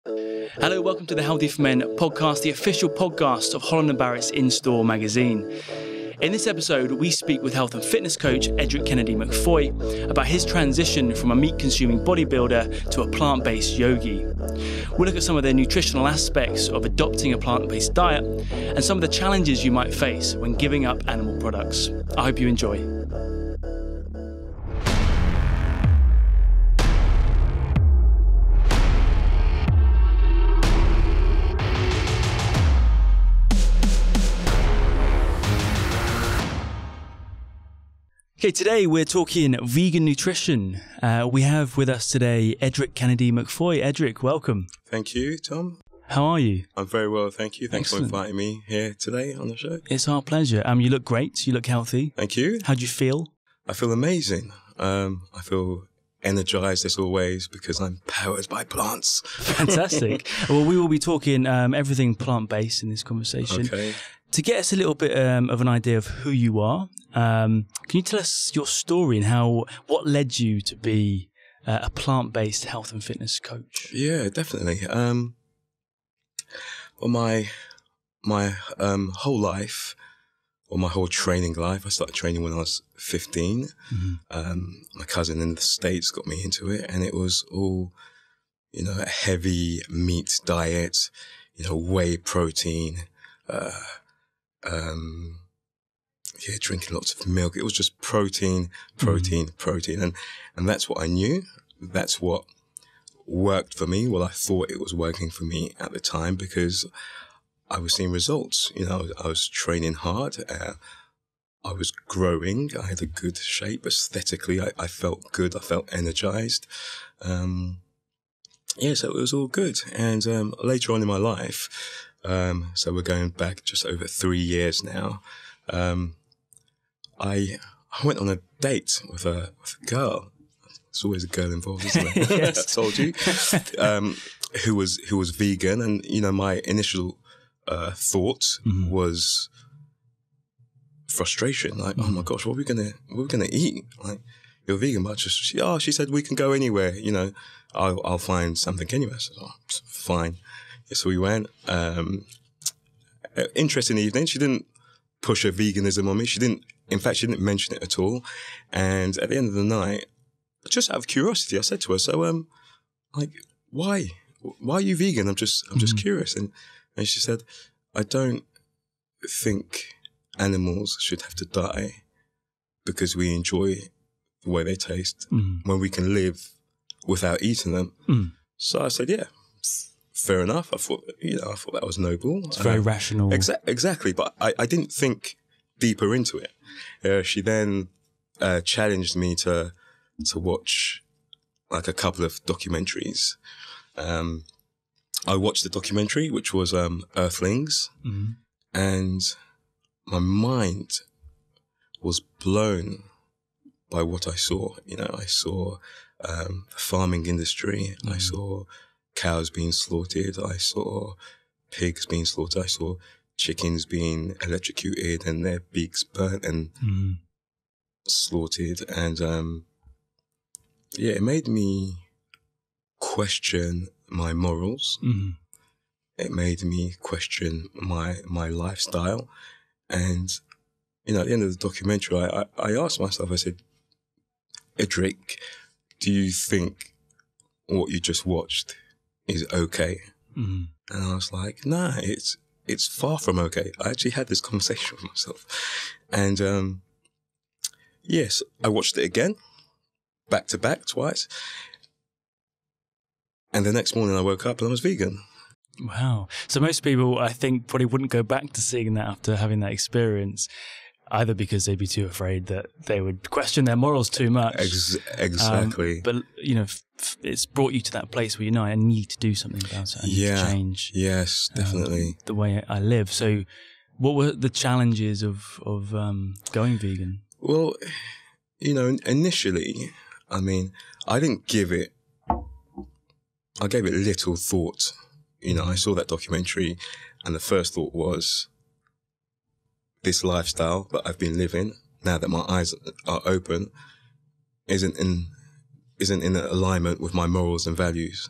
Hello, welcome to the Healthy for Men podcast, the official podcast of Holland & Barrett's in-store magazine. In this episode, we speak with health and fitness coach Edric Kennedy-Macfoy about his transition from a meat-consuming bodybuilder to a plant-based yogi. We'll look at some of the nutritional aspects of adopting a plant-based diet and some of the challenges you might face when giving up animal products. I hope you enjoy. Okay, today we're talking vegan nutrition. We have with us today Edric Kennedy-Macfoy. Edric, welcome. Thank you, Tom. How are you? I'm very well, thank you. Thanks Excellent. for inviting me here today on the show. It's our pleasure. You look great. You look healthy. Thank you. How do you feel? I feel amazing. I feel energized as always because I'm powered by plants. Fantastic. Well, we will be talking everything plant-based in this conversation. Okay. To get us a little bit of an idea of who you are, can you tell us your story and what led you to be a plant-based health and fitness coach? Yeah, definitely. Well, my whole life, or my whole training life, I started training when I was 15. Mm-hmm. My cousin in the States got me into it, and it was all, a heavy meat diet, whey protein, drinking lots of milk. It was just protein. And that's what I knew. That's what worked for me. Well, I thought it was working for me at the time because I was seeing results. I was training hard. I was growing. I had a good shape aesthetically. I felt good. I felt energized. So it was all good. And later on in my life, so we're going back just over 3 years now. I went on a date with a girl. There's always a girl involved, isn't there? Yes. I told you. Who was vegan, and my initial thought was frustration. Like, oh my gosh, what are we gonna eat? Like, you're vegan, but she said we can go anywhere. I'll find something anywhere. So fine. So we went. Interesting evening. She didn't push her veganism on me. She didn't mention it at all. And at the end of the night, just out of curiosity, I said to her, "So, why are you vegan? I'm just curious." And she said, "I don't think animals should have to die because we enjoy the way they taste when we can live without eating them." So I said, "Yeah. Fair enough." I thought that was noble. It's very rational. Exactly. But I didn't think deeper into it. She then challenged me to watch like a couple of documentaries. I watched the documentary, which was Earthlings, and my mind was blown by what I saw. I saw the farming industry. I saw cows being slaughtered. I saw pigs being slaughtered. I saw chickens being electrocuted and their beaks burnt and slaughtered. And it made me question my morals. It made me question my lifestyle. And at the end of the documentary, I asked myself, I said, "Edric, do you think what you just watched is okay?" And I was like, "Nah, it's far from okay." I actually had this conversation with myself. And yes, I watched it again, back to back, twice. And the next morning I woke up and I was vegan. Wow. So most people, I think, probably wouldn't go back to seeing that after having that experience, either because they'd be too afraid that they would question their morals too much. Exactly. But, it's brought you to that place where I need to do something about it. I need to change. Yes, definitely. The way I live. So what were the challenges of going vegan? Well, initially, I didn't give it, I gave it little thought. I saw that documentary and the first thought was, this lifestyle that I've been living, now that my eyes are open, isn't in alignment with my morals and values.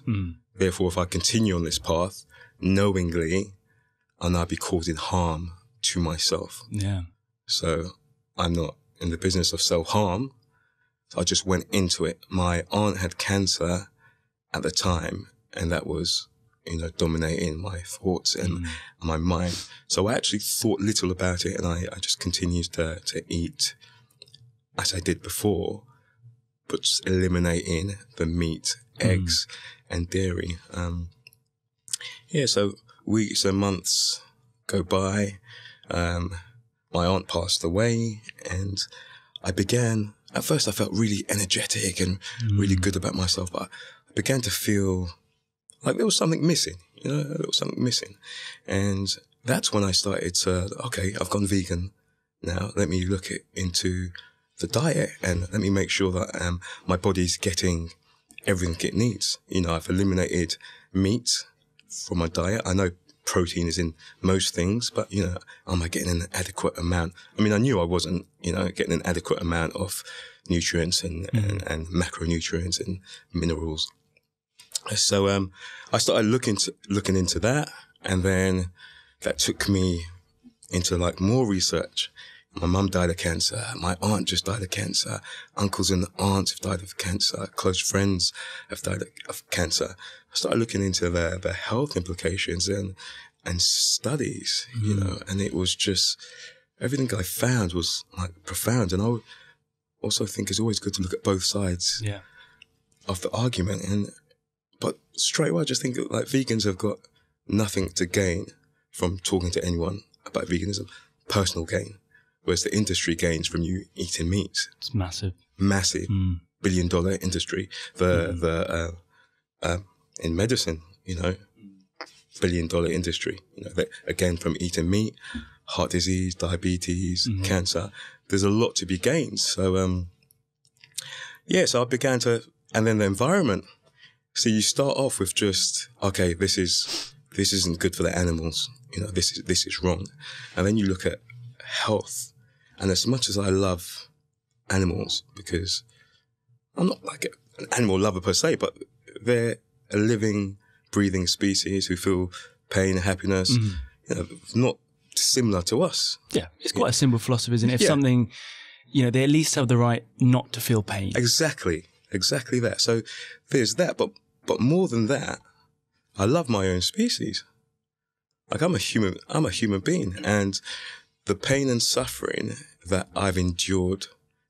Therefore, if I continue on this path, knowingly, I'll now be causing harm to myself. Yeah. So I'm not in the business of self-harm. So I just went into it. My aunt had cancer at the time, and that was, dominating my thoughts and my mind. So I actually thought little about it, and I just continued to eat as I did before, but just eliminating the meat, eggs, and dairy. So weeks and months go by. My aunt passed away, and I began, at first I felt really energetic and really good about myself, but I began to feel like there was something missing, there was something missing. And that's when I started to, okay, I've gone vegan now. Let me look into the diet and let me make sure that my body's getting everything it needs. I've eliminated meat from my diet. I know protein is in most things, but, am I getting an adequate amount? I mean, I knew I wasn't, getting an adequate amount of nutrients and macronutrients and minerals. So I started looking into that, and then that took me into like more research. My mum died of cancer. My aunt just died of cancer. Uncles and aunts have died of cancer. Close friends have died of cancer. I started looking into the health implications and studies, and it was just, everything I found was like profound. And I also think it's always good to look at both sides of the argument. But straight away, I just think like vegans have got nothing to gain from talking to anyone about veganism, personal gain. Whereas the industry gains from you eating meat. It's massive. Massive. $1 billion industry. In medicine, $1 billion industry. Again, from eating meat, heart disease, diabetes, cancer. There's a lot to be gained. So, so I began to, and then the environment. So you start off with just, okay, this isn't good for the animals. This is wrong. And then you look at health. And as much as I love animals, because I'm not like an animal lover per se, but they're a living, breathing species who feel pain, happiness, not similar to us. Yeah, it's quite a simple philosophy, isn't it? If something, they at least have the right not to feel pain. Exactly that. So there's that, but more than that, I love my own species. Like I'm a human being, and the pain and suffering that I've endured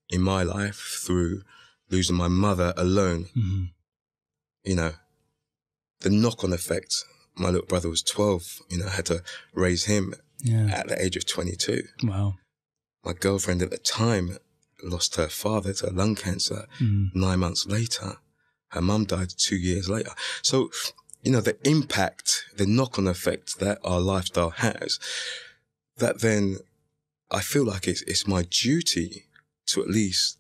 in my life through losing my mother alone, the knock-on effect. My little brother was 12, I had to raise him at the age of 22. Wow. My girlfriend at the time lost her father to lung cancer 9 months later. Her mum died 2 years later. So, the impact, the knock-on effect that our lifestyle has, that then I feel like it's my duty to at least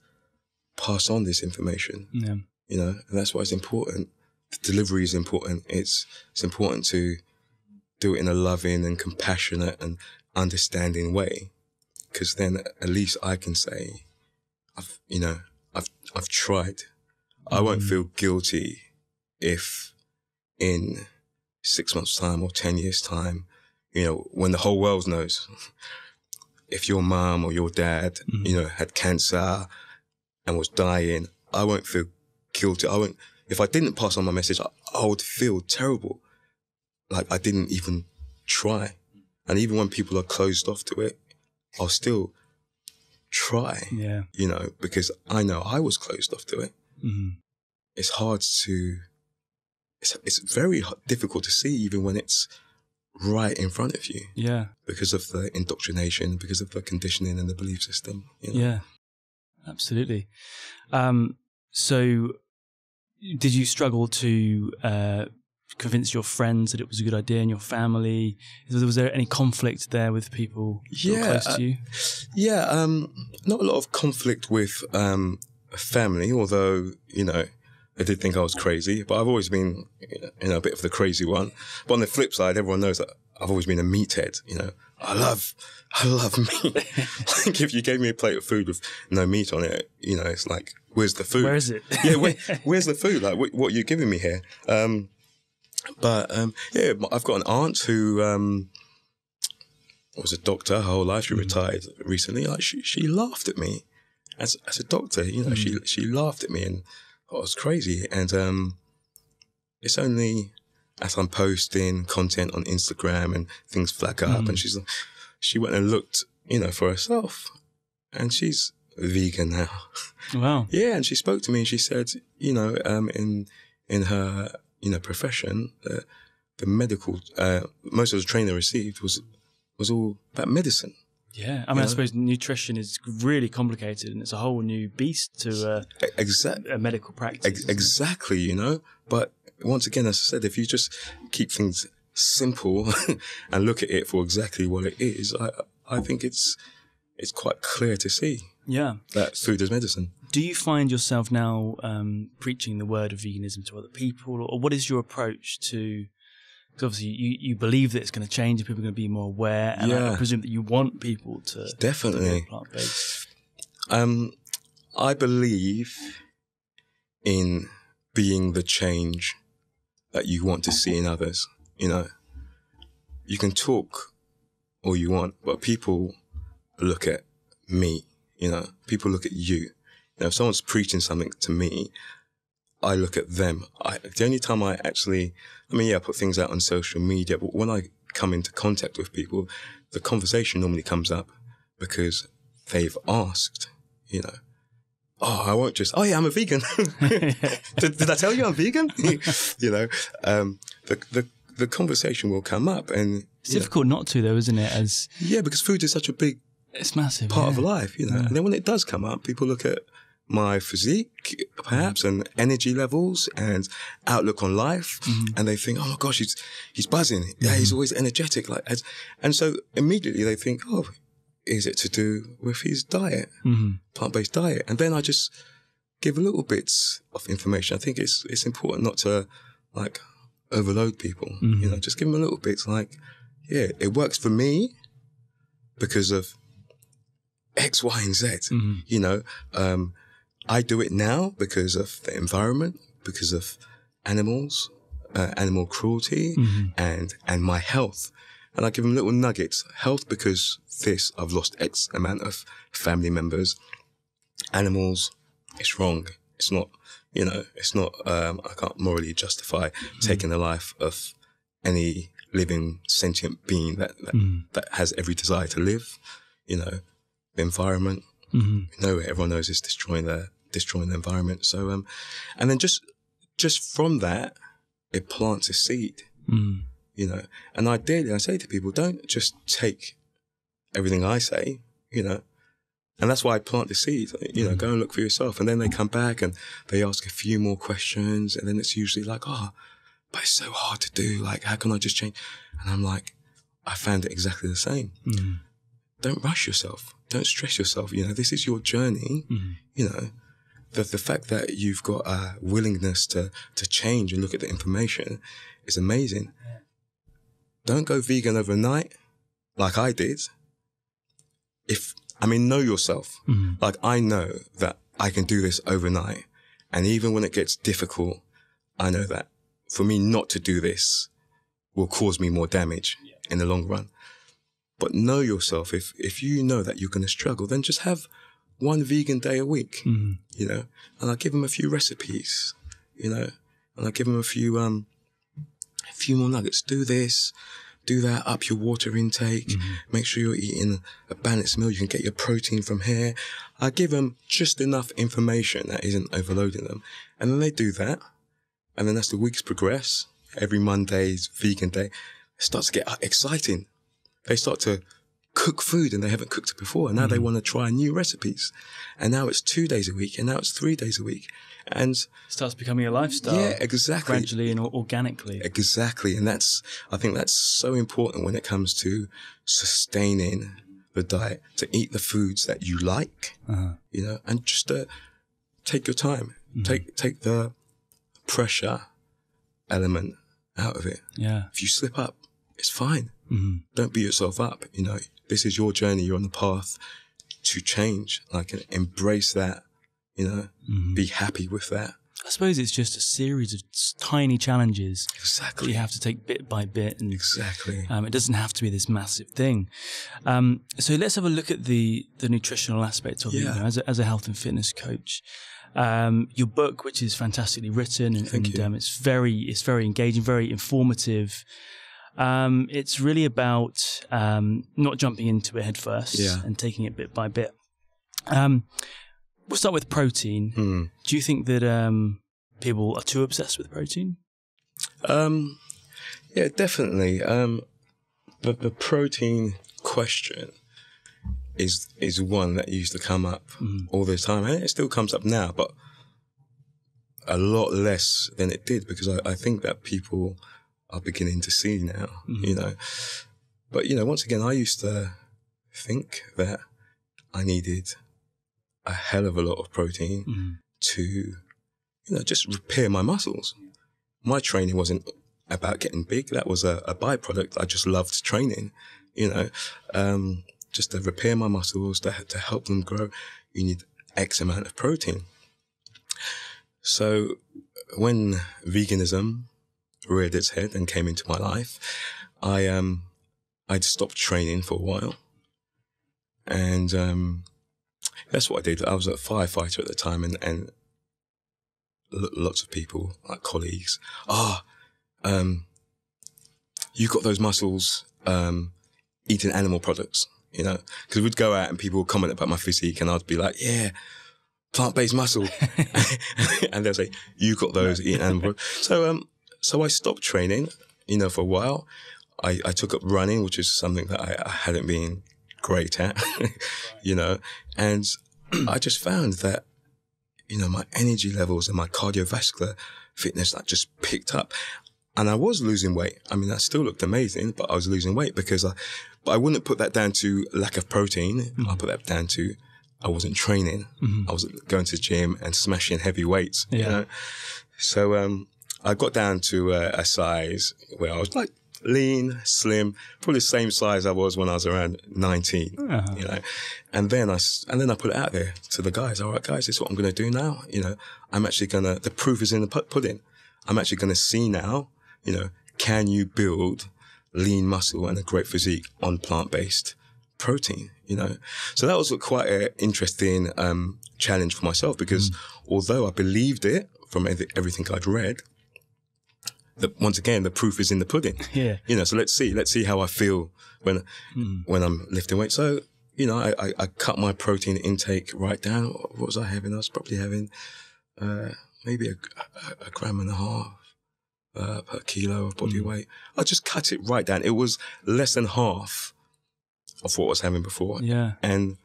pass on this information. Yeah. And that's why it's important. The delivery is important. It's important to do it in a loving and compassionate and understanding way, because then at least I can say, I've tried. I won't feel guilty if in 6 months' time or 10 years' time, when the whole world knows, if your mum or your dad, had cancer and was dying, I won't feel guilty. If I didn't pass on my message, I would feel terrible. Like I didn't even try. And even when people are closed off to it, I'll still try, because I know I was closed off to it. It's hard to, it's very difficult to see even when it's right in front of you. Yeah. Because of the indoctrination, because of the conditioning and the belief system. Yeah, absolutely. So did you struggle to convince your friends that it was a good idea and your family? Was there any conflict there with people close to you? Not a lot of conflict with family, although, they did think I was crazy, but I've always been, a bit of the crazy one. But on the flip side, everyone knows that I've always been a meathead, I love meat. Like if you gave me a plate of food with no meat on it, it's like, where's the food? Where is it? Where's the food? Like, what are you giving me here? But yeah, I've got an aunt who was a doctor her whole life. She retired recently. Like she laughed at me as a doctor. You know, she laughed at me and thought I was crazy. And it's only as I'm posting content on Instagram and things flag up, and she went and looked, you know, for herself, and she's vegan now. Wow. Yeah, and she spoke to me and she said, you know, in her, you know, profession, the medical, most of the training they received was all about medicine. Yeah, I mean, I suppose nutrition is really complicated, and it's a whole new beast to a medical practice. Exactly, you know. But once again, as I said, if you just keep things simple and look at it for exactly what it is, I think it's quite clear to see. Yeah, that food is medicine. Do you find yourself now preaching the word of veganism to other people, or what is your approach to? Because obviously you believe that it's going to change and people are going to be more aware, and I presume that you want people to definitely be plant-based. I believe in being the change that you want to see in others. You know, you can talk all you want, but people look at me. You know, people look at you. You know, if someone's preaching something to me, I look at them. The only time I put things out on social media, but when I come into contact with people, the conversation normally comes up because they've asked, you know, I won't just, I'm a vegan. did I tell you I'm vegan? You know, the conversation will come up, and it's difficult not to, though, isn't it? Because food is such a big, it's massive part of life, you know. And then when it does come up, people look at my physique, perhaps, and energy levels and outlook on life, and they think, oh my gosh, he's buzzing. Yeah, he's always energetic, and so immediately they think, is it to do with his diet, plant-based diet? And then I just give little bits of information. I think it's important not to overload people. You know, just give them a little bits. It works for me because of X, Y, and Z. You know, I do it now because of the environment, because of animals, animal cruelty, and my health. And I give them little nuggets. Health because I've lost X amount of family members. Animals, it's wrong. It's not, you know, I can't morally justify taking the life of any living sentient being that has every desire to live. You know, the environment, you know, everyone knows it's destroying the environment. So, and then just from that, it plants a seed, you know, and ideally I say to people, don't just take everything I say, you know, and that's why I plant the seed, you know, go and look for yourself. And then they come back and they ask a few more questions. And then it's usually like, but it's so hard to do. Like, how can I just change? And I'm like, I found it exactly the same. Don't rush yourself. Don't stress yourself. You know, this is your journey. You know, the fact that you've got a willingness to change and look at the information is amazing. Don't go vegan overnight like I did. Know yourself. Like, I know that I can do this overnight. And even when it gets difficult, I know that for me not to do this will cause me more damage in the long run. But know yourself. If you know that you're going to struggle, then just have one vegan day a week, you know, and I give them a few recipes, you know, and I give them a few more nuggets. Do this, do that, up your water intake, make sure you're eating a balanced meal. You can get your protein from here. I give them just enough information that isn't overloading them. And then they do that. And then as the weeks progress, every Monday's vegan day, it starts to get exciting. They start to cook food and they haven't cooked it before. And now they want to try new recipes. And now it's 2 days a week. And now it's 3 days a week. And it starts becoming a lifestyle. Yeah, exactly. Gradually and organically. Exactly. And I think that's so important when it comes to sustaining the diet, to eat the foods that you like, you know, and just take your time. Take the pressure element out of it. Yeah. If you slip up, it's fine. Don't beat yourself up. You know, this is your journey. You're on the path to change. Like, embrace that, you know, be happy with that. I suppose it's just a series of tiny challenges Exactly. that you have to take bit by bit. And Exactly. it doesn't have to be this massive thing. So let's have a look at the nutritional aspect of it, as a health and fitness coach. Your book, which is fantastically written, and it's very engaging, very informative. It's really about not jumping into it head first and taking it bit by bit. We'll start with protein. Do you think that people are too obsessed with protein? Yeah, definitely. The protein question is one that used to come up all the time, and it still comes up now, but a lot less than it did, because I think that people are beginning to see now, But, once again, I used to think that I needed a hell of a lot of protein to, just repair my muscles. My training wasn't about getting big. That was a byproduct. I just loved training, just to repair my muscles, to help them grow. You need X amount of protein. So when veganism reared its head and came into my life, I'd stopped training for a while. And that's what I did. I was a firefighter at the time, and lots of people, like colleagues, you got those muscles eating animal products, because we'd go out and people would comment about my physique, and I'd be like, yeah, plant-based muscle. And they'll say, you got those eating animal products. So I stopped training, for a while. I took up running, which is something that I hadn't been great at, and I just found that, my energy levels and my cardiovascular fitness, that just picked up. And I was losing weight. I mean, I still looked amazing, but I was losing weight but I wouldn't put that down to lack of protein. I put that down to I wasn't training. I was going to the gym and smashing heavy weights, So I got down to a size where I was like lean, slim, probably the same size I was when I was around 19, And then I put it out there to the guys. All right, guys, this is what I'm going to do now. I'm actually the proof is in the pudding. I'm actually going to see now, can you build lean muscle and a great physique on plant-based protein, So that was quite an interesting challenge for myself, because although I believed it from everything I'd read, once again, the proof is in the pudding. So let's see how I feel when I'm lifting weight. So, I cut my protein intake right down. What was I having? I was probably having maybe a gram and a half per kilo of body weight. I just cut it right down. It was less than half of what I was having before. And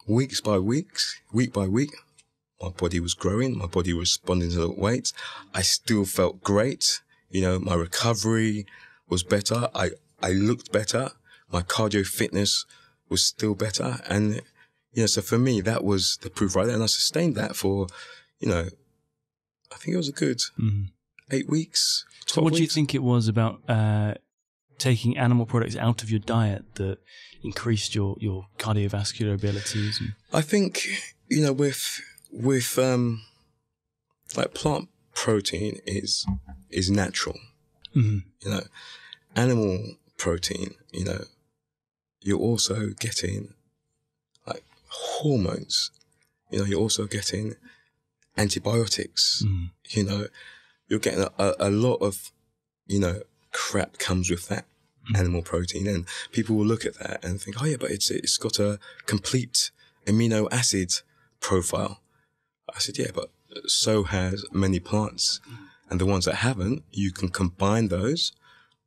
week by week, my body was growing. My body was responding to the weight. I still felt great. My recovery was better. I looked better. My cardio fitness was still better. And, so for me, that was the proof right there. And I sustained that for, I think it was a good 8 weeks. So what do you think it was about taking animal products out of your diet that increased your cardiovascular abilities? I think, with like plant protein is natural. Animal protein, you're also getting like hormones. You're also getting antibiotics. You're getting a lot of, crap comes with that animal protein, and people will look at that and think, oh yeah, but it's got a complete amino acid profile. I said, yeah, but so has many plants. And the ones that haven't, you can combine those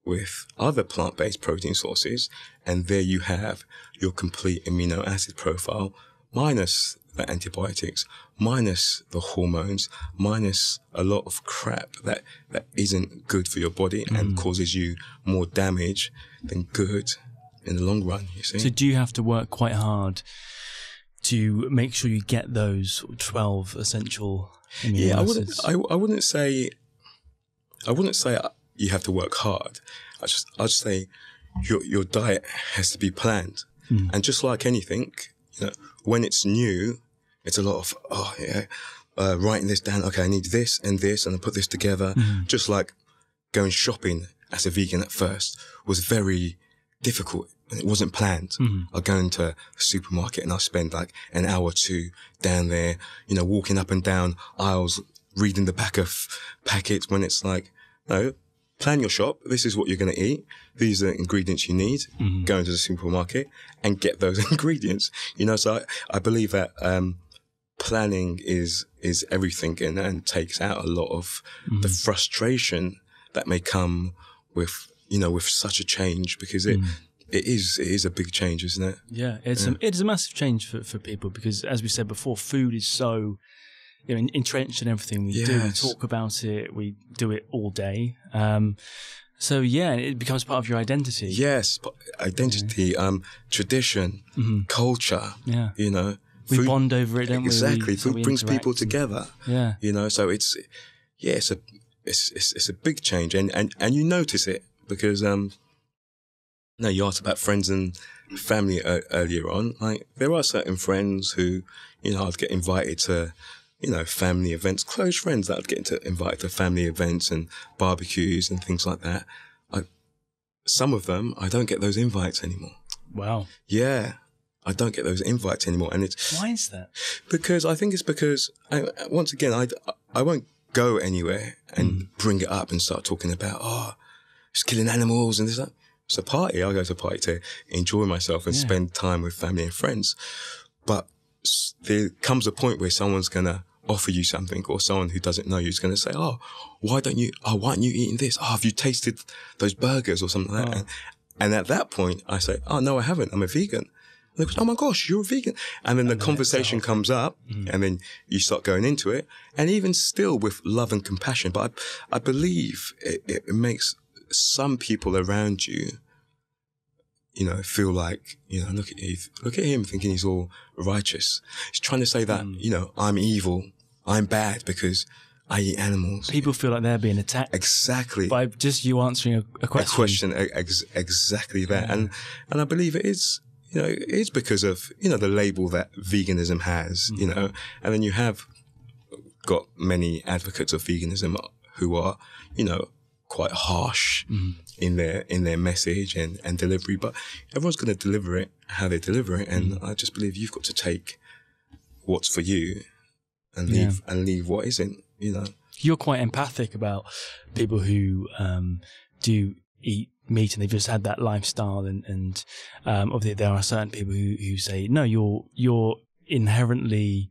with other plant-based protein sources, and there you have your complete amino acid profile, minus the antibiotics, minus the hormones, minus a lot of crap that isn't good for your body and causes you more damage than good in the long run, you see. So do you have to work quite hard to make sure you get those 12 essential amino acids? I wouldn't say you have to work hard. I'll just say your diet has to be planned. And just like anything, when it's new, it's a lot of, writing this down. Okay, I need this and this, and I put this together. Just like going shopping as a vegan at first was very difficult. It wasn't planned. I'll go into a supermarket and I'll spend like an hour or two down there, you know, walking up and down aisles, reading the back of packets, when it's like, no, plan your shop. This is what you're going to eat. These are the ingredients you need. Go into the supermarket and get those ingredients. You know, so I believe that planning is everything, and takes out a lot of the frustration that may come with, you know, with such a change, because it is a big change, isn't it? Yeah, it's a massive change for people, because as we said before, food is so, you know, entrenched in everything we do. We talk about it, we do it all day. So yeah, it becomes part of your identity. Yes, identity, tradition, culture. Yeah, you know, we bond over it, don't we? Exactly, food brings people together. Yeah, you know, so it's a big change, and you notice it because no, you asked about friends and family earlier on. Like, there are certain friends who, you know, I'd get invited to, you know, family events, close friends that I'd get invited to family events and barbecues and things like that. Some of them, I don't get those invites anymore. Wow. Yeah, I don't get those invites anymore. And it's... Why is that? Because I think it's because, once again, I won't go anywhere and bring it up and start talking about, it's killing animals and this, that. It's a party. I go to a party to enjoy myself and spend time with family and friends. But there comes a point where someone's going to offer you something, or someone who doesn't know you is going to say, why aren't you eating this? Have you tasted those burgers or something like that? And at that point I say, no, I haven't. I'm a vegan. And they go, oh my gosh, you're a vegan. And then the conversation comes up and then you start going into it. And even still with love and compassion. But I believe it makes some people around you, you know, feel like, you know, look at him thinking he's all righteous. He's trying to say that, you know, I'm evil, I'm bad because I eat animals. People feel like they're being attacked. Exactly. By just you answering a question. Exactly that. And I believe it is, you know, it is because of, you know, the label that veganism has, you know, and then you have got many advocates of veganism who are, you know, quite harsh in their message and delivery, but everyone's going to deliver it how they deliver it, and I just believe you've got to take what's for you and leave what isn't. You know, you're quite empathic about people who do eat meat and they've just had that lifestyle, and obviously there are certain people who say no, you're inherently,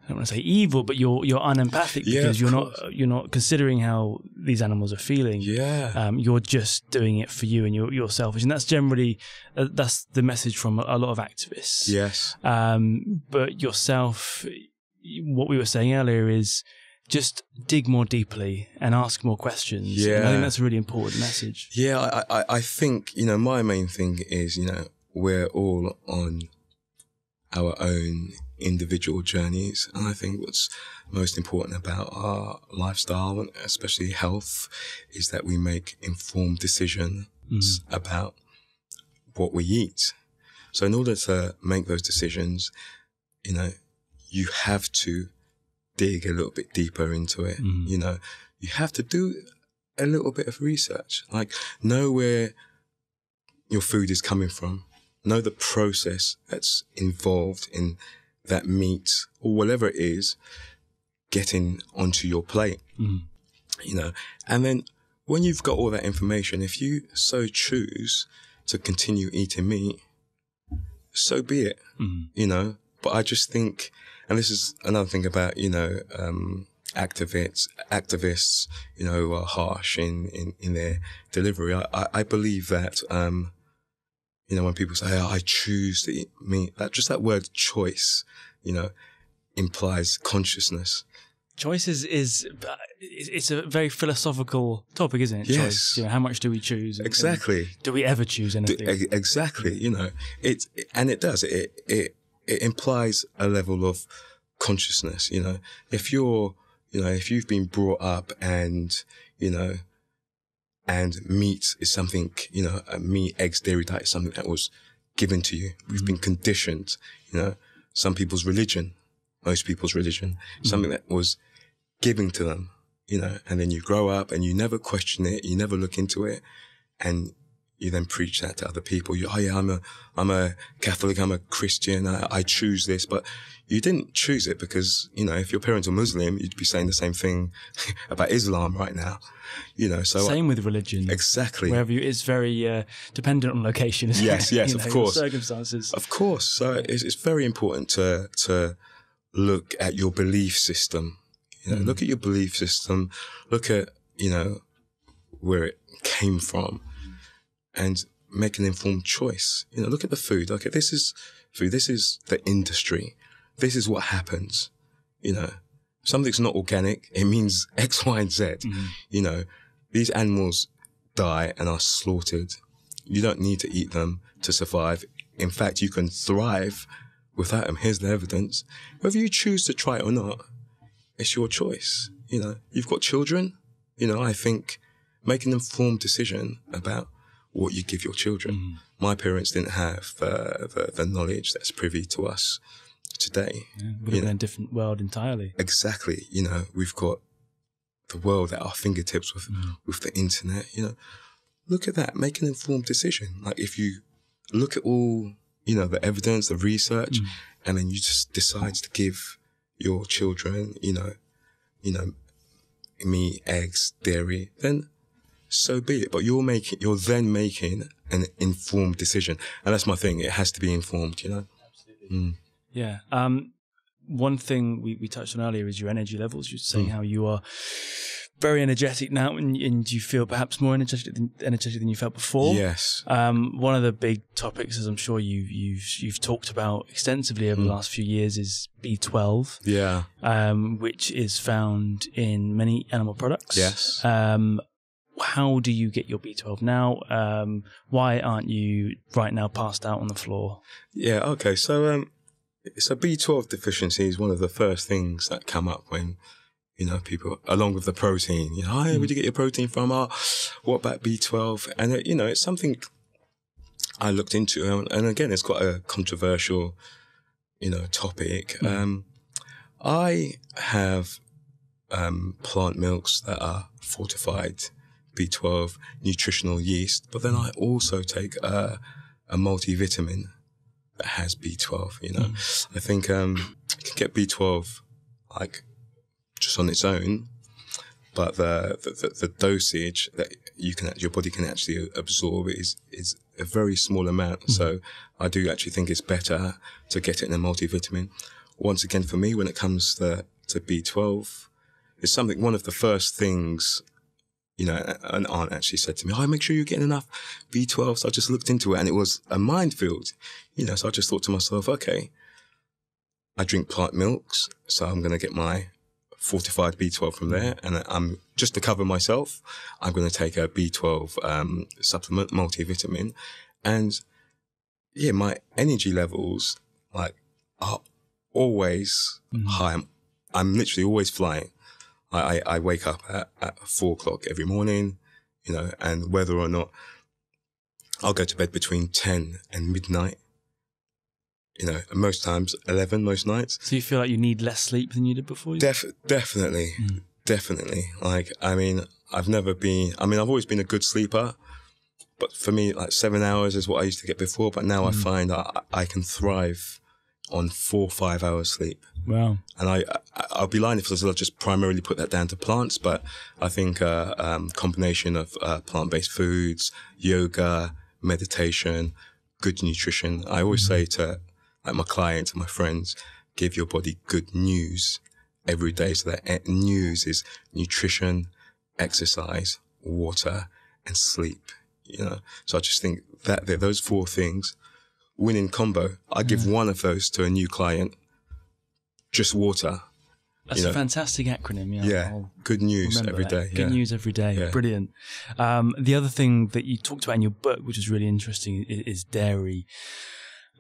I don't want to say evil, but you're unempathic because you're not considering how these animals are feeling. Yeah, you're just doing it for you, and you're selfish, and that's generally that's the message from a lot of activists. Yes, but yourself, what we were saying earlier is just dig more deeply and ask more questions. Yeah, and I think that's a really important message. Yeah, I think, you know, my main thing is, you know, we're all on our own individual journeys, and I think what's most important about our lifestyle, and especially health, is that we make informed decisions about what we eat. So in order to make those decisions, you know, you have to dig a little bit deeper into it. You know, you have to do a little bit of research, like know where your food is coming from, know the process that's involved in that meat or whatever it is getting onto your plate, you know. And then when you've got all that information, if you so choose to continue eating meat, so be it, you know. But I just think, and this is another thing about, you know, activists, you know, are harsh in their delivery. I believe that, you know, when people say, I choose to eat meat, that word choice, you know, implies consciousness. Choice it's a very philosophical topic, isn't it? Yes. Choice. You know, how much do we choose? Exactly. Do we ever choose anything? Exactly. You know, it does. It implies a level of consciousness. You know, if you've been brought up and, you know, and meat is something, you know, meat, eggs, dairy diet is something that was given to you. We've been conditioned, you know, some people's religion. most people's religion, something that was given to them, you know, and then you grow up and you never question it, you never look into it, and you then preach that to other people. Oh yeah, I'm a Catholic, I'm a Christian, I choose this, but you didn't choose it because, you know, if your parents were Muslim, you'd be saying the same thing about Islam right now, you know. So same with religion. Exactly. Wherever it's very dependent on location. Isn't yes, it? yes, of course. Circumstances. Of course. So it's very important to look at your belief system. You know, look at your belief system. Look at, you know, where it came from, and make an informed choice. You know, look at the food. Okay, this is food. This is the industry. This is what happens. You know, something's not organic. It means X, Y, and Z. You know, these animals die and are slaughtered. You don't need to eat them to survive. In fact, you can thrive without them. Here's the evidence. Whether you choose to try it or not, it's your choice. You know, you've got children. You know, I think make an informed decision about what you give your children. My parents didn't have the knowledge that's privy to us today. Yeah, would have been a different world entirely. Exactly. You know, we've got the world at our fingertips with the internet. You know, look at that. Make an informed decision. Like if you look at all, you know, the evidence, the research, and then you just decide to give your children, you know, meat, eggs, dairy, then so be it. But you're then making an informed decision. And that's my thing. It has to be informed, you know? Absolutely. Yeah. One thing we touched on earlier is your energy levels. You're saying how you are very energetic now, and you feel perhaps more energetic than you felt before. Yes. One of the big topics, as I'm sure you've talked about extensively over the last few years, is B12. Yeah. Which is found in many animal products. Yes. How do you get your B12 now? Why aren't you right now passed out on the floor? Yeah. Okay. So B12 deficiency is one of the first things that come up when, you know, people, along with the protein, you know, where'd you get your protein from? Oh, what about B12? And, you know, it's something I looked into. And again, it's quite a controversial, you know, topic. I have plant milks that are fortified B12 nutritional yeast, but then I also take a multivitamin that has B12, you know. I think you can get B12 like just on its own, but the dosage that your body can actually absorb is a very small amount. So I do actually think it's better to get it in a multivitamin. Once again, for me, when it comes to B12, it's one of the first things, you know, an aunt actually said to me, make sure you're getting enough B12. So I just looked into it and it was a minefield, you know, so I just thought to myself, okay, I drink plant milks, so I'm going to get my fortified B12 from there. And I'm just to cover myself, I'm going to take a B12 supplement, multivitamin. And yeah, my energy levels are always high. I'm literally always flying. I wake up at 4 o'clock every morning, you know, and whether or not I'll go to bed between 10 and midnight, you know, most times 11, most nights. So you feel like you need less sleep than you did before? Definitely. Like, I've always been a good sleeper, but for me, like 7 hours is what I used to get before. But now I find I can thrive on 4 or 5 hours sleep. Wow. And I'll be lying if I just primarily put that down to plants, but I think combination of plant-based foods, yoga, meditation, good nutrition. I always say to my clients and my friends, give your body good news every day. So that news is nutrition, exercise, water, and sleep. You know, so I just think that those 4 things, winning combo. I give one of those to a new client. Just water. That's a fantastic acronym. Yeah. Good news every day. Good news every day. Yeah. Brilliant. The other thing that you talked about in your book, which is really interesting, is dairy.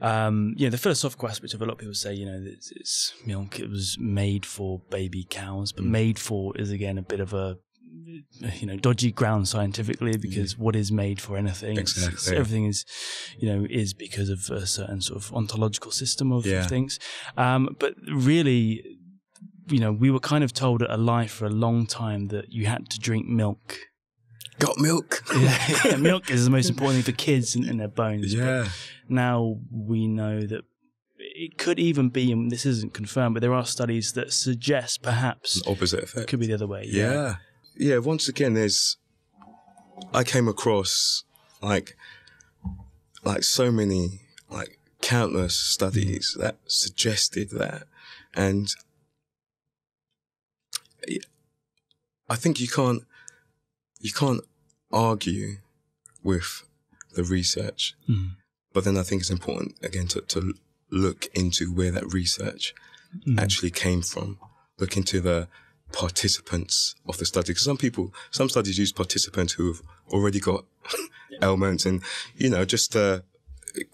The philosophical aspect of a lot of people say, you know, it's milk. It was made for baby cows, but made for is again a bit of a dodgy ground scientifically, because what is made for anything, Exactly. everything is, is because of a certain sort of ontological system of things. But really, we were kind of told at Alive for a long time that you had to drink milk. Got milk. Yeah, milk is the most important thing for kids in their bones. Yeah. But now we know that it could even be, and this isn't confirmed, but there are studies that suggest perhaps An opposite effect. It could be the other way. Yeah. Once again, I came across like so many, like countless studies that suggested that. And I think you can't argue with the research, but then I think it's important again to look into where that research actually came from. Look into the participants of the study, because some studies use participants who have already got ailments, and just to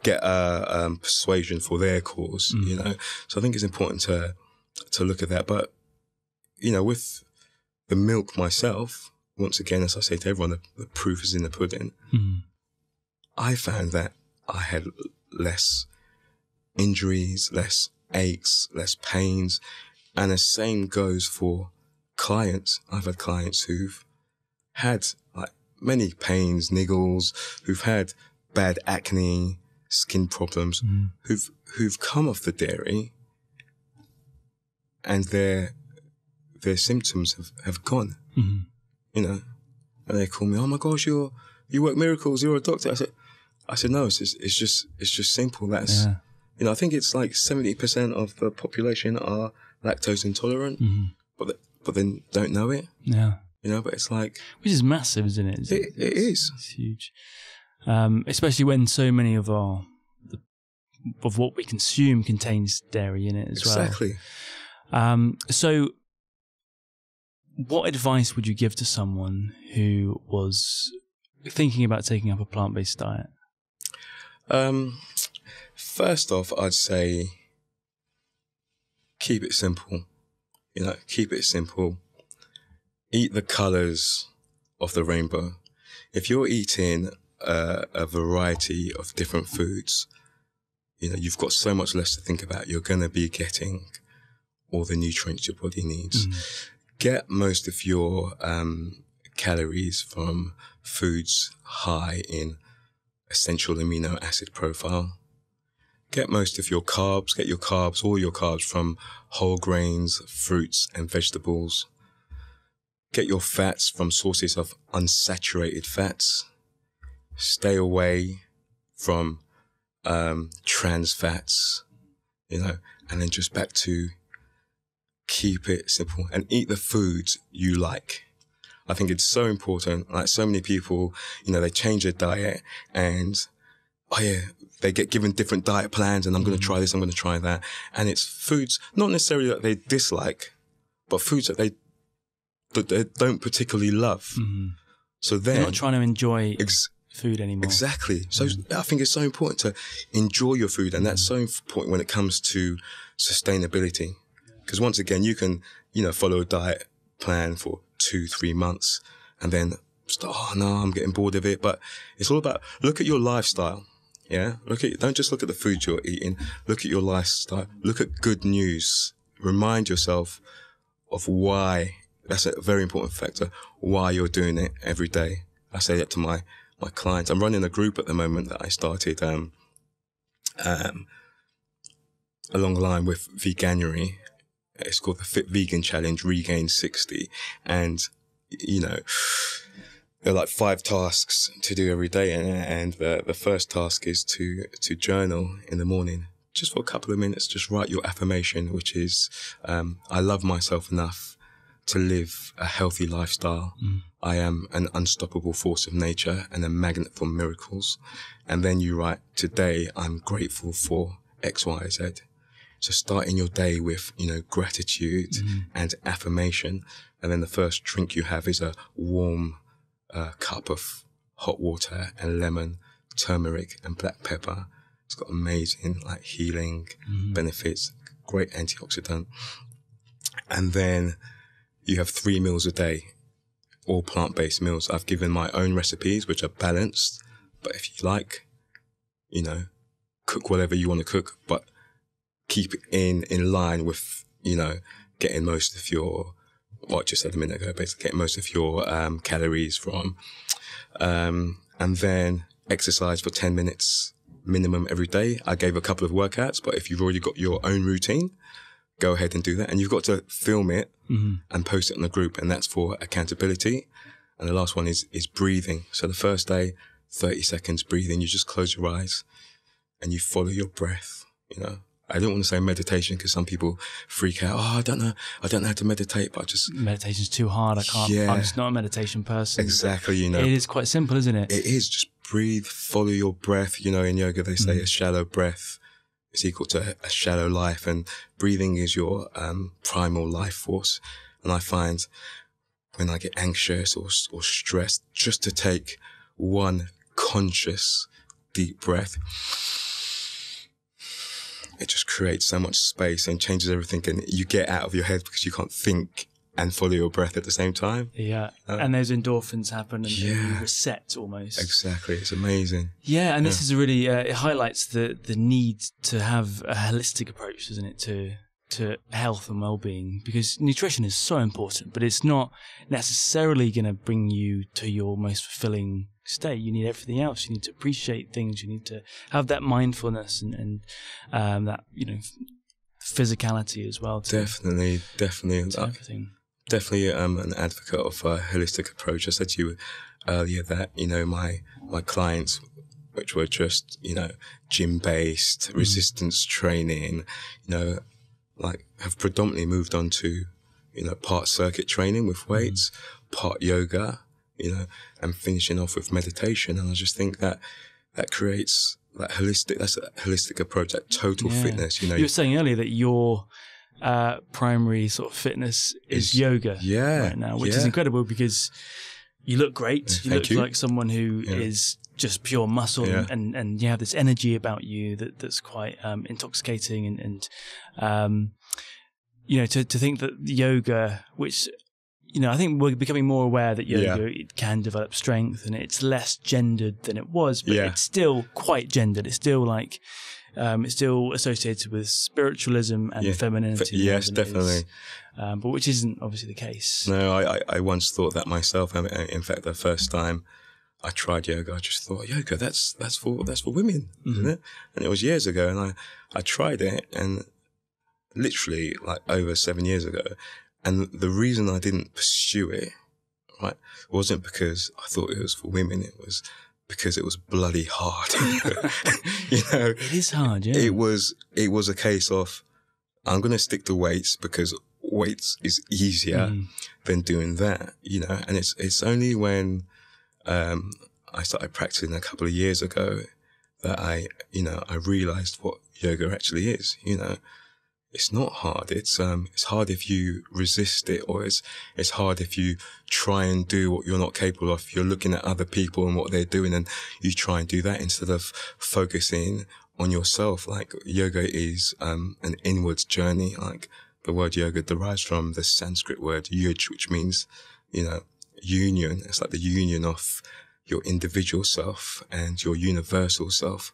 get a persuasion for their cause. So I think it's important to look at that. But with the milk myself, once again, as I say to everyone, the proof is in the pudding. I found that I had less injuries, less aches, less pains, and the same goes for clients. I've had clients who've had like many pains, niggles, who've had bad acne, skin problems, who've come off the dairy, and their symptoms have gone. And they call me, "Oh my gosh, you work miracles. You're a doctor." I said, no, it's just simple. That's I think it's like 70% of the population are lactose intolerant, but then don't know it. Yeah. But it's like, which is massive, isn't it? It is. It's huge. Especially when so many of what we consume contains dairy in it as well. Exactly. So what advice would you give to someone who was thinking about taking up a plant-based diet? First off, I'd say keep it simple. Keep it simple. Eat the colours of the rainbow. If you're eating a variety of different foods, you've got so much less to think about. You're going to be getting all the nutrients your body needs. Get most of your calories from foods high in essential amino acid profile. Get most of your carbs, all your carbs from whole grains, fruits and vegetables. Get your fats from sources of unsaturated fats. Stay away from trans fats, and then just back to keep it simple and eat the foods you like. I think it's so important. Like so many people, they change their diet and, they get given different diet plans and I'm going to try this, I'm going to try that. And it's foods, not necessarily that they dislike, but foods that they don't particularly love. So then they're not trying to enjoy food anymore. Exactly. So I think it's so important to enjoy your food, and that's so important when it comes to sustainability. Because once again, you can, follow a diet plan for 2-3 months and then start, oh no, I'm getting bored of it. But it's all about, look at your lifestyle. Yeah. Don't just look at the food you're eating. Look at your lifestyle. Look at good news. Remind yourself of why. That's a very important factor. Why you're doing it every day. I say that to my clients. I'm running a group at the moment that I started, along the line with veganuary. It's called the Fit Vegan Challenge, Regain 60. And, there are like 5 tasks to do every day. And the first task is to journal in the morning, just for a couple of minutes, just write your affirmation, which is, I love myself enough to live a healthy lifestyle. I am an unstoppable force of nature and a magnet for miracles. And then you write, today I'm grateful for X, Y, Z. So starting your day with, gratitude and affirmation. And then the first drink you have is a warm cup of hot water and lemon, turmeric and black pepper. It's got amazing healing benefits, great antioxidant. And then you have 3 meals a day. all plant-based meals. I've given my own recipes, which are balanced. But if you like, you know, cook whatever you want to cook, but keep it in line with, you know, getting most of your, what I just said a minute ago, basically getting most of your calories from. And then exercise for 10 minutes minimum every day. I gave a couple of workouts, but if you've already got your own routine, go ahead and do that. And you've got to film it and post it in the group, and that's for accountability. And the last one is breathing. So the first day, 30 seconds breathing. You just close your eyes and you follow your breath. You know, I don't want to say meditation because some people freak out. Oh, I don't know how to meditate, but I just... Meditation's too hard. I can't. Yeah. I'm just not a meditation person. Exactly, you know. It is quite simple, isn't it? It is. Just breathe, follow your breath. You know, in yoga, they say a shallow breath is equal to a shallow life, and breathing is your primal life force. And I find when I get anxious or stressed, just to take one conscious deep breath, it just creates so much space and changes everything, and you get out of your head because you can't think and follow your breath at the same time. Yeah. And those endorphins happen and you reset almost. Exactly. It's amazing. Yeah. And this is really, it highlights the need to have a holistic approach, doesn't it, to health and well-being, because nutrition is so important, but it's not necessarily going to bring you to your most fulfilling state. You need everything else. You need to appreciate things. You need to have that mindfulness and that, you know, physicality as well. Definitely. Everything. Definitely an advocate of a holistic approach. I said to you earlier that, you know, my clients, which were just, you know, gym-based, resistance training, you know, like have predominantly moved on to, you know, part circuit training with weights, part yoga, you know, and finishing off with meditation. And I just think that creates that's a holistic approach, that total fitness, you know. You were saying earlier that your primary sort of fitness is yoga right now, which is incredible because you look great. You look like someone who is just pure muscle and you have this energy about you that's quite intoxicating and you know, to think that yoga, which, you know, I think we're becoming more aware that yoga it can develop strength and it's less gendered than it was, but it's still quite gendered. It's still like it's still associated with spiritualism and femininity. Yes, definitely. But which isn't obviously the case. No, I once thought that myself. In fact, the first time I tried yoga, I just thought, yoga, that's for women, isn't it? And it was years ago, and I tried it, and literally like over 7 years ago. And the reason I didn't pursue it, right, wasn't because I thought it was for women. It was because it was bloody hard. You know, it is hard. Yeah, it was a case of I'm going to stick to weights because weights is easier than doing that. You know, and it's only when I started practicing a couple of years ago that I realized what yoga actually is. You know, it's not hard. It's hard if you resist it, or it's hard if you try and do what you're not capable of. You're looking at other people and what they're doing, and you try and do that instead of focusing on yourself. Like yoga is an inwards journey. Like the word yoga derives from the Sanskrit word yuj, which means, you know, union. It's like the union of your individual self and your universal self.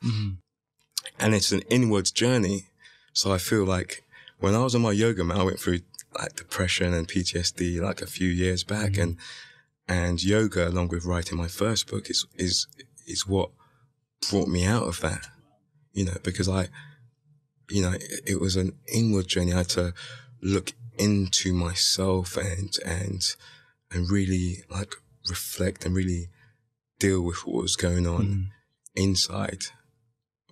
And it's an inwards journey. So I feel like when I was on my yoga mat, I went through like depression and PTSD like a few years back, and yoga, along with writing my first book, is what brought me out of that. You know, because it was an inward journey. I had to look into myself and really like reflect and really deal with what was going on inside,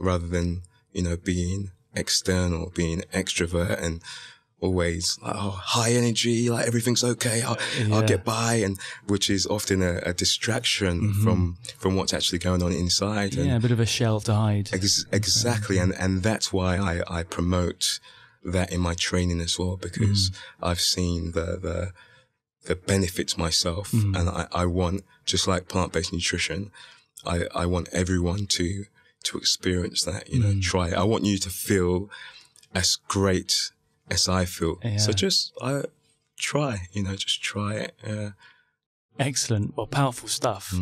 rather than, you know, being external, being extrovert and always like, high energy, like everything's okay, I'll get by, and which is often a distraction from what's actually going on inside. And a bit of a shell to hide. Exactly, and that's why I promote that in my training as well, because I've seen the benefits myself, and I want, just like plant-based nutrition, I want everyone to experience that, you know, try it. I want you to feel as great as I feel. So just try, you know, just try it. Excellent. Well, powerful stuff.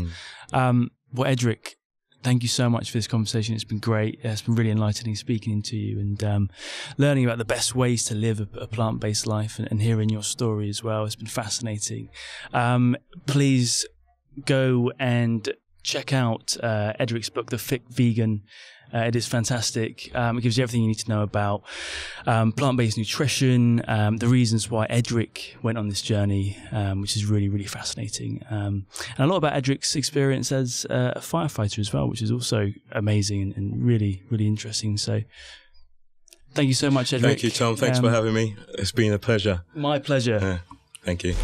Well, Edric, thank you so much for this conversation. It's been great. It's been really enlightening speaking to you and learning about the best ways to live a plant-based life and hearing your story as well. It's been fascinating. Please go and check out Edric's book, The Fit Vegan. It is fantastic. It gives you everything you need to know about plant-based nutrition, the reasons why Edric went on this journey, which is really, really fascinating. And a lot about Edric's experience as a firefighter as well, which is also amazing and really, really interesting. So thank you so much, Edric. Thank you, Tom. Thanks for having me. It's been a pleasure. My pleasure. Thank you.